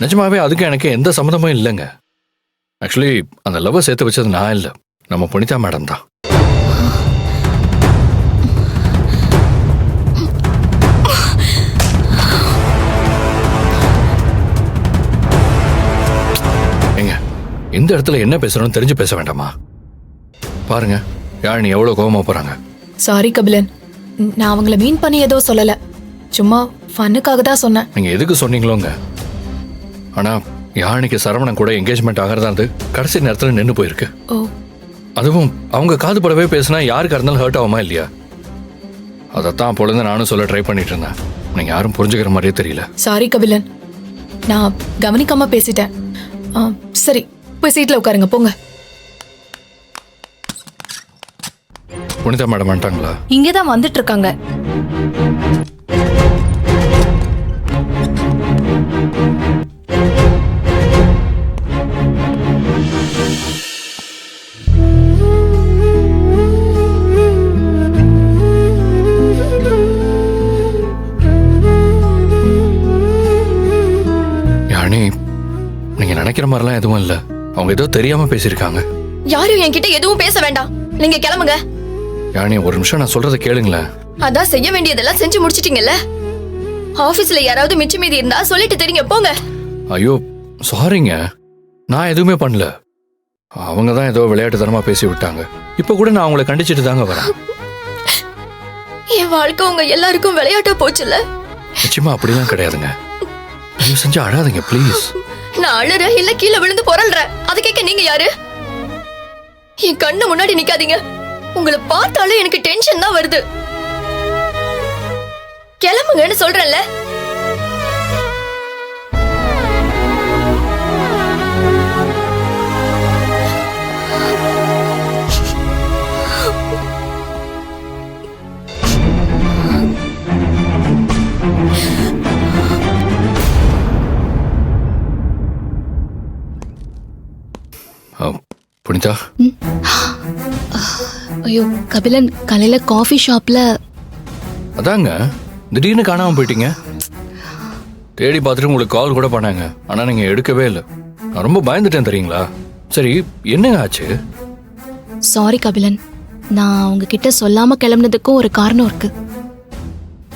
நிஜமாவே அதுக்கு எனக்கு எந்த சம்மந்தமும் இல்லைங்க. ஆக்சுவலி அந்த லவ்வை சேர்த்து வச்சது நான் இல்லை, நம்ம புனிதா மேடம் தான். ஏங்க, இந்த இடத்துல என்ன பேசுறோம்னு தெரிஞ்சு பேச வேண்டாமா? பாருங்க யாழினி எவ்வளவு கோவமா போறாங்க. சாரி கபிலன், நான் அவங்கள மீன் பண்ணி ஏதோ சொல்லல, சும்மா ஃபன்னுக்காக தான் சொன்னேன். நீங்க எதுக்கு சொன்னீங்களோங்க, ஆனா யாழினிக்கு சரவணன் கூட என்கேஜ்மெண்ட் ஆகிறதா இருந்து கடைசி நேரத்துல நின்று போயிருக்கு. ஓ, அதுவும் அவங்க காது படவே பேசினா யாருக்கா இருந்தாலும் ஹர்ட் ஆகுமா இல்லையா? அதைத்தான் அப்பொழுது நானும் சொல்ல ட்ரை பண்ணிட்டு இருந்தேன். நீங்க யாரும் புரிஞ்சுக்கிற மாதிரியே தெரியல. சாரி கபிலன், நான் கவனிக்காம பேசிட்டேன். சரி, போய் சீட்ல உட்காருங்க, போங்க. புனிதா மேடம் வந்துட்டாங்களா? இங்கதான் வந்துட்டு இருக்காங்க. யாழினி, நீங்க நினைக்கிற மாதிரிலாம் எதுவும் இல்ல. அவங்க ஏதோ தெரியாம பேசியிருக்காங்க. யாரும் என்கிட்ட எதுவும் பேச வேண்டாம், நீங்க கிளம்புங்க. யாழினி, ஒரு நிமிஷம் நான் சொல்றதை கேளுங்களேன். அதான் செய்ய வேண்டியதெல்லாம் செஞ்சு முடிச்சிட்டீங்கல்ல. ஆபீஸ்ல யாராவது மிச்சம் மீதி இருந்தா சொல்லிட்டு தெரியுங்க, போங்க. ஐயோ சாரிங்க, நான் எதுவுமே பண்ணல. அவங்க தான் ஏதோ விளையாட்டுத்தனமா பேசி விட்டாங்க. இப்ப கூட நான் அவங்களை கண்டிச்சிட்டு தாங்க வரேன். என் வாழ்க்கை உங்க எல்லாருக்கும் விளையாட்டா போச்சுல்ல. நிச்சயமா அப்படிலாம் கிடையாதுங்க. தயவு செஞ்சு அழாதீங்க ப்ளீஸ். நான் அழுற இல்ல கீழே விழுந்து பொறல்ற, அது கேட்க நீங்க யாரு? என் கண்ணு முன்னாடி நிக்காதீங்க. உங்களை பார்த்தாலும் எனக்கு டென்ஷன் தான் வருது. கிளம்புங்கன்னு சொல்றேன்ல. புனிதா, ஐயோ கபிலன், காலையில காஃபி ஷாப்ல அதாங்க திடீர்னு காணாம போயிட்டீங்க. தேடி பார்த்துட்டு உங்களுக்கு கால் கூட பண்ணாங்க, ஆனா நீங்க எடுக்கவே இல்லை. நான் ரொம்ப பயந்துட்டேன் தெரியுங்களா. சரி, என்னங்க ஆச்சு? சாரி கபிலன், நான் உங்ககிட்ட சொல்லாம கிளம்புனதுக்கும் ஒரு காரணம் இருக்கு.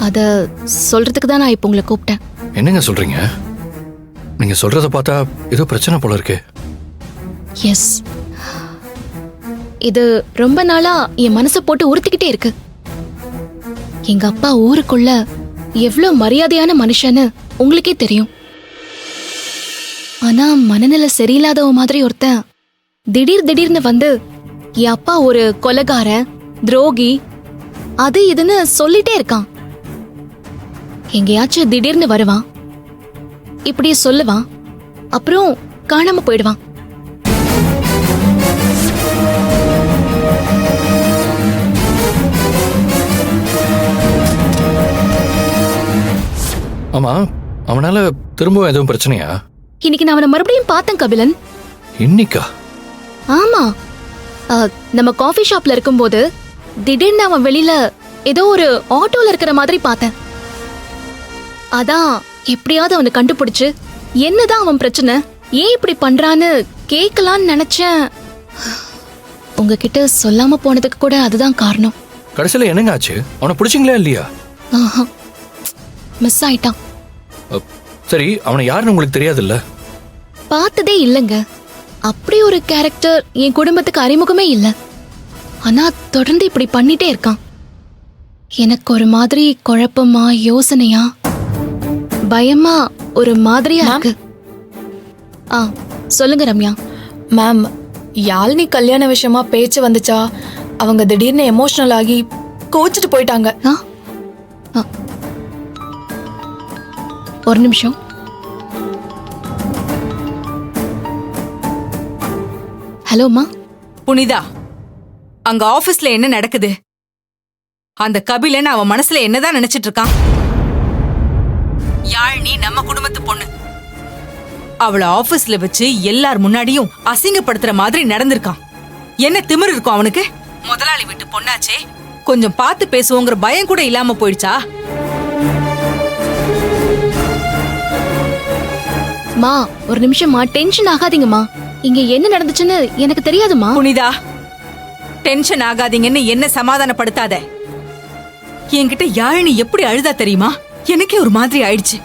அத சொல்றதுக்கு தான் நான் இப்போ உங்களை கூப்பிட்டேன். என்னங்க சொல்றீங்க? நீங்க சொல்றத பார்த்தா ஏதோ பிரச்சனை போல இருக்கு. எஸ், இது ரொம்ப நாளா என் மனசை போட்டு உறுத்திக்கிட்டே இருக்கு. எங்க அப்பா ஊருக்குள்ள எவ்வளவு மரியாதையான மனுஷன்னு உங்களுக்கே தெரியும். ஆனா மனநிலை சரியில்லாதவ மாதிரி ஒருத்தன் திடீர்னு வந்து என் அப்பா ஒரு கொலைகாரன், துரோகி, அது இதுன்னு சொல்லிட்டே இருக்கான். எங்கேயாச்சும் திடீர்னு வருவான், இப்படி சொல்லுவான், அப்புறம் காணாம போயிடுவான். ஆமா, அவனால திரும்பவும் எதுவும் பிரச்சனையா? இன்னைக்கு நான் அவனை மறுபடியும் பார்த்தேன் கபிலன். இன்னைக்கா? ஆமா, நம்ம காஃபி ஷாப்ல இருக்கும்போது திடீர்னு அவன் வெளியில ஏதோ ஒரு ஆட்டோல இருக்கிற மாதிரி பார்த்தேன். அதான் எப்படியாவது அவனை கண்டுபிடிச்சு என்னதான் அவன் பிரச்சனை, ஏன் இப்படி பண்றான்னு கேட்கலான்னு நினைச்சேன். உங்ககிட்ட சொல்லாம போனதுக்கு கூட அதுதான் காரணம். கடைசியில என்னங்க ஆச்சு? அவனை பிடிச்சிங்களா இல்லையா? மிஸ் ஆயிட்டான். சரி, அவனை யாருன்னு உங்களுக்கு தெரியாதுல்ல? பார்த்ததே இல்லைங்க. அப்படி ஒரு கேரக்டர் என் குடும்பத்துக்கு அறிமுகமே இல்ல. ஆனா தொடர்ந்து இப்படி பண்ணிட்டே இருக்கான். எனக்கு ஒரு மாதிரி குழப்பமா, யோசனையா, பயமா, ஒரு மாதிரியா இருக்கு. சொல்லுங்க ரம்யா. மேம், யாழினி கல்யாண விஷயமா பேச்சு வந்துச்சா, அவங்க திடீர்னு எமோஷனல் ஆகி கோச்சிட்டு போயிட்டாங்க. ஒரு நிமிஷம். ஹலோமா. புனிதா, அங்க ஆபீஸ்ல என்ன நடக்குது? அந்த கபிலன் அவன் மனசுல என்னதான் நினைச்சிட்டு இருக்கான்? யாழினி நம்ம குடும்பத்து பொண்ணு. அவளை ஆபீஸ்ல வச்சு எல்லார் முன்னாடியும் அசிங்கப்படுத்துற மாதிரி நடந்திருக்கான். என்ன திமிரு இருக்கும் அவனுக்கு? முதலாளி வீட்டு பொண்ணாச்சே, கொஞ்சம் பார்த்து பேசுவோங்கிற பயம் கூட இல்லாம போயிடுச்சா? மா ஒரு நிமிஷம்மா, டென்ஷன் ஆகாதீங்கம்மா. இங்க என்ன நடந்துச்சுன்னு எனக்கு தெரியாதுமா. புனிதா, டென்ஷன் ஆகாதீங்கன்னு என்ன சமாதானப்படுத்தாத. என்கிட்ட யாழினி எப்படி அழுதா தெரியுமா? எனக்கே ஒரு மாதிரி ஆயிடுச்சு.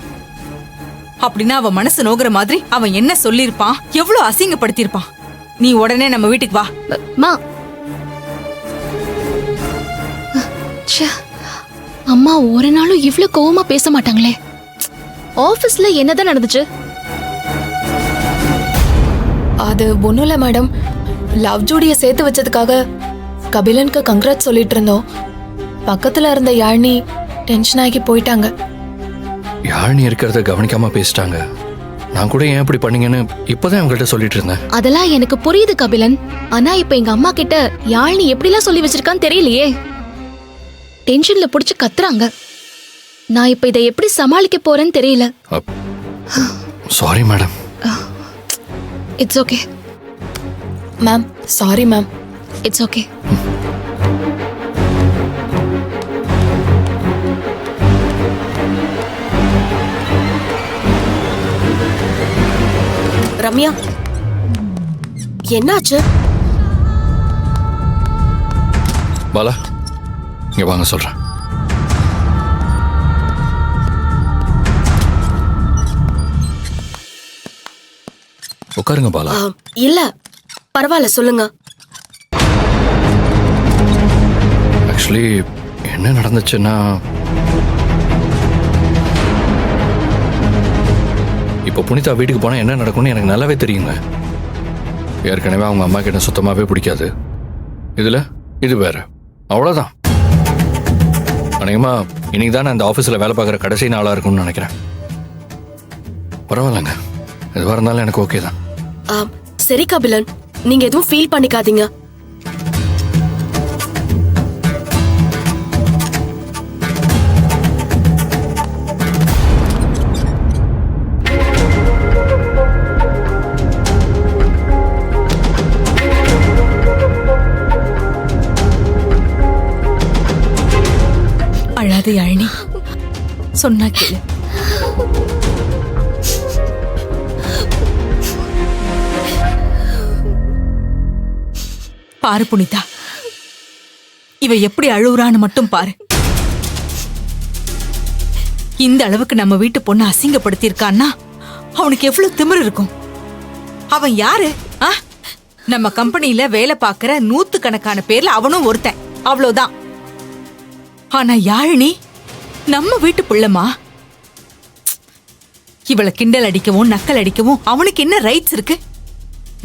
அப்படின்னா அவ மனசு நோகுற மாதிரி அவன் என்ன சொல்லிருப்பான், எவ்வளவு அசிங்கப்படுத்திருப்பான். நீ உடனே நம்ம வீட்டுக்கு வா. மா, ச்சே, அம்மா ஒரு நாளும் இவ்ளோ கோவமா பேச மாட்டாங்களே. ஆபீஸ்ல என்னதான் நடந்துச்சு? அது ஒன்றும் இல்லை மேடம். லவ் ஜோடியை சேர்த்து வச்சதுக்காக கபிலனுக்கு கங்க்ராட் சொல்லிட்டு இருந்தோம். பக்கத்துல இருந்த யாழினி டென்ஷன் ஆகி போயிட்டாங்க. யாழினி இருக்கிறத கவனிக்காம பேசிட்டாங்க. நான் கூட ஏன் இப்படி பண்ணீங்கன்னு இப்பதான் அவங்கள்ட்ட சொல்லிட்டு இருந்தேன். அதெல்லாம் எனக்கு புரியுது கபிலன். ஆனா இப்ப எங்க அம்மா கிட்ட யாழினி எப்படிலாம் சொல்லி வச்சிருக்கான்னு தெரியலையே. டென்ஷன்ல புடிச்சு கத்துறாங்க. நான் இப்ப இதை எப்படி சமாளிக்க போறேன்னு தெரியல. Sorry madam. It's okay ma'am. Sorry ma'am. It's okay. Ramya, என்னாச்சு? பாலா, இங்க வாங்க சொல்றேன். உட்காருங்க பாலா. இல்ல பரவாயில்ல, சொல்லுங்க. ஆக்சுவலி என்ன நடந்துச்சுன்னா, இப்போ புனிதா வீட்டுக்கு போனா என்ன நடக்கும்னு எனக்கு நல்லாவே தெரியுங்க. ஏற்கனவே அவங்க அம்மா கிட்ட சுத்தமாவே பிடிக்காது. இதுல இது வேற. அவ்வளவுதான். அநேகமா இன்னைக்கு தான் நான் இந்த ஆஃபீஸில் வேலை பார்க்குற கடைசி நாளாக இருக்கும்னு நினைக்கிறேன். பரவாயில்லைங்க, எதுவாக இருந்தாலும் எனக்கு ஓகே தான். சரி கபிலன், நீங்க எதுவும் ஃபீல் பண்ணிக்காதீங்க. அழாத யாழினி, சொன்னா கேளு. பாரு புனிதா, இவ எப்படி அழுவுறான்னு மட்டும் பாரு. இந்த அளவுக்கு நம்ம வீட்டு பொண்ணு அசிங்கப்படுத்தியிருக்கான்னா அவனுக்கு எவ்வளவு திமிரு இருக்கும். அவன் யாரு? நம்ம கம்பெனியில வேலை பார்க்கிற 100கணக்கான பேர்ல அவனும் ஒருத்தன், அவ்வளவுதான். ஆனா யாழினி நம்ம வீட்டு புள்ளமா. இவளை கிண்டல் அடிக்கவும் நக்கல் அடிக்கவும் அவனுக்கு என்ன ரைட்ஸ் இருக்கு?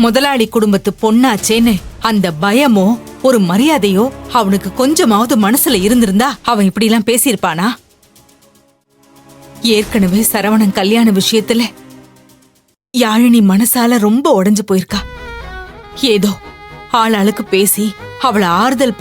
முதலாளி குடும்பத்து பொண்ணாச்சேன்னு அந்த பயமோ ஒரு மரியாதையோ அவனுக்கு கொஞ்சமாவது மனசுல இருந்திருந்தா அவன் இப்படி எல்லாம் பேசியிருப்பானா? ஏற்கனவே சரவணன் கல்யாண விஷயத்துல யாழினி மனசால ரொம்ப உடைஞ்சு போயிருக்கா. ஏதோ ஆளாளுக்கு பேசி அவளை ஆறுதல்